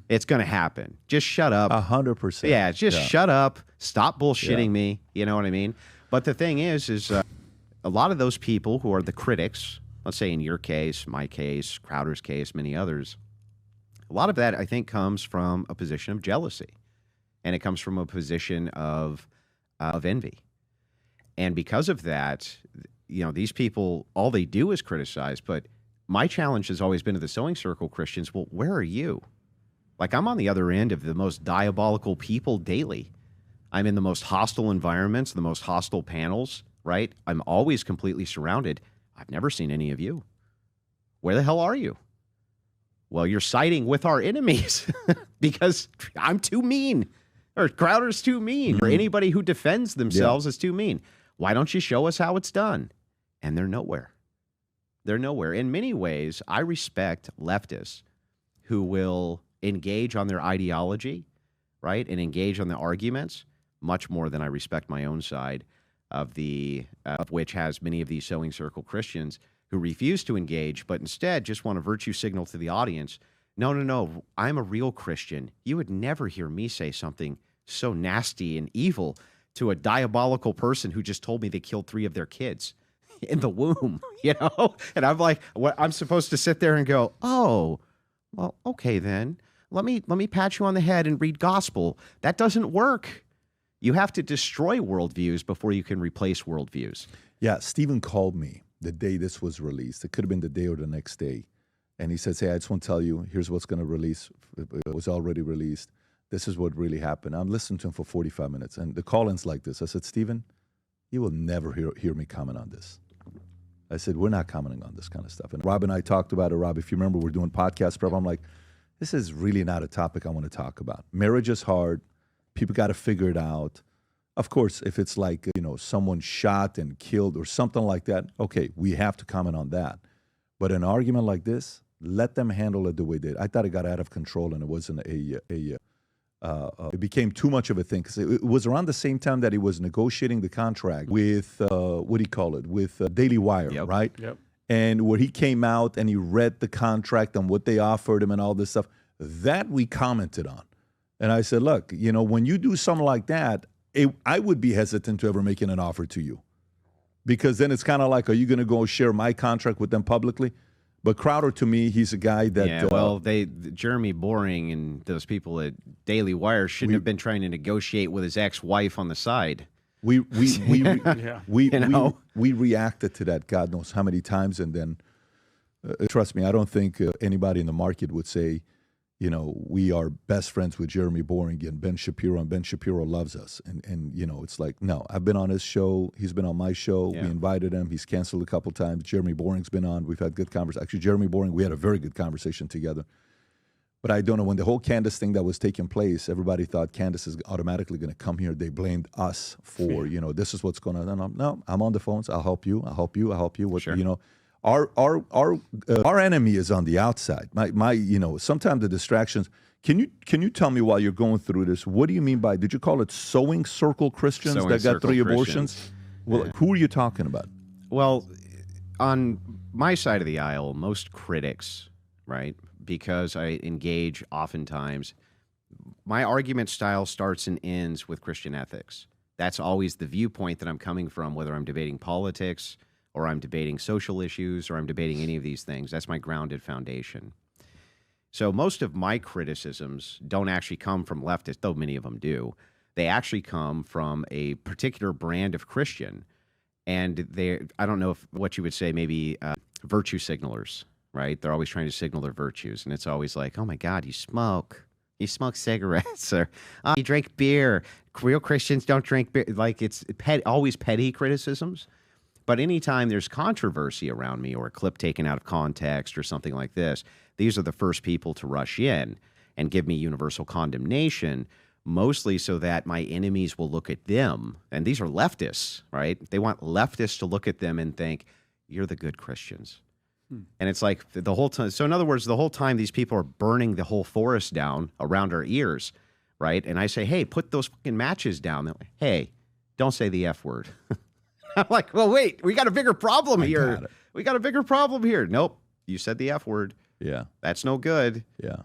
It's going to happen. Just shut up. 100%. Yeah, just shut up. Stop bullshitting me. You know what I mean? But the thing is a lot of those people who are the critics, let's say in your case, my case, Crowder's case, many others, a lot of that, I think, comes from a position of jealousy. And it comes from a position of envy. And because of that, these people, all they do is criticize. But my challenge has always been to the Sewing Circle Christians, well, where are you? Like, I'm on the other end of the most diabolical people daily. I'm in the most hostile environments, the most hostile panels, right? I'm always completely surrounded. I've never seen any of you. Where the hell are you? Well, you're siding with our enemies because I'm too mean, or Crowder's too mean, or anybody who defends themselves is too mean. Why don't you show us how it's done? And they're nowhere. They're nowhere. In many ways, I respect leftists who will engage on their ideology, right, and engage on the arguments much more than I respect my own side of which has many of these Sewing Circle Christians who refuse to engage, but instead just want to virtue signal to the audience. No, I'm a real Christian. You would never hear me say something so nasty and evil to a diabolical person who just told me they killed 3 of their kids in the womb, And I'm like, what? I'm supposed to sit there and go, oh, well, okay then. Let me pat you on the head and read gospel. That doesn't work. You have to destroy worldviews before you can replace worldviews. Yeah, Stephen called me the day this was released. It could have been the day or the next day. And he says, hey, I just want to tell you, here's what's going to release. It was already released. This is what really happened. I'm listening to him for 45 minutes. And the call-in's like this. I said, Stephen, you will never hear me comment on this. I said, we're not commenting on this kind of stuff. And Rob and I talked about it. Rob, if you remember, we're doing podcast prep. I'm like, this is really not a topic I want to talk about. Marriage is hard. People got to figure it out. Of course, if it's like, someone shot and killed or something like that, okay, we have to comment on that. But an argument like this, let them handle it the way they did. I thought it got out of control and it wasn't it became too much of a thing. Because it was around the same time that he was negotiating the contract with, with Daily Wire, right? Yep. And where he came out and he read the contract and what they offered him and all this stuff, that we commented on. And I said, look, when you do something like that, I would be hesitant to ever making an offer to you. Because then it's kind of like, are you going to go share my contract with them publicly? But Crowder, to me, he's a guy that... Yeah, Jeremy Boring and those people at Daily Wire shouldn't have been trying to negotiate with his ex-wife on the side. We reacted to that God knows how many times, and then trust me, I don't think anybody in the market would say, we are best friends with Jeremy Boring and Ben Shapiro, and Ben Shapiro loves us. And it's like, no, I've been on his show. He's been on my show. Yeah. We invited him. He's canceled a couple times. Jeremy Boring's been on. We've had good conversation. Actually, Jeremy Boring, we had a very good conversation together. But I don't know, when the whole Candace thing that was taking place, everybody thought Candace is automatically going to come here. They blamed us for, this is what's going on. No, I'm on the phones. I'll help you. Sure. Our enemy is on the outside. Sometimes the distractions. Can you tell me while you're going through this, what do you mean by, did you call it Sewing Circle Christians that got 3 abortions? Well, who are you talking about? Well, on my side of the aisle, most critics, right, because I engage oftentimes, my argument style starts and ends with Christian ethics. That's always the viewpoint that I'm coming from, whether I'm debating politics or I'm debating social issues, or I'm debating any of these things. That's my grounded foundation. So most of my criticisms don't actually come from leftists, though many of them do. They actually come from a particular brand of Christian. And I don't know what you would say, maybe virtue signalers, right? They're always trying to signal their virtues. And it's always like, oh my God, you smoke cigarettes, or you drink beer. Real Christians don't drink beer. Like, it's always petty criticisms. But anytime there's controversy around me, or a clip taken out of context or something like this, these are the first people to rush in and give me universal condemnation, mostly so that my enemies will look at them. And these are leftists, right? They want leftists to look at them and think, you're the good Christians. And it's like the whole time. So in other words, the whole time these people are burning the whole forest down around our ears, right? And I say, hey, put those fucking matches down. They're like, hey, don't say the F word. I'm like, well, wait, we got a bigger problem here. We got a bigger problem here. Nope. You said the F word. Yeah. That's no good. Yeah.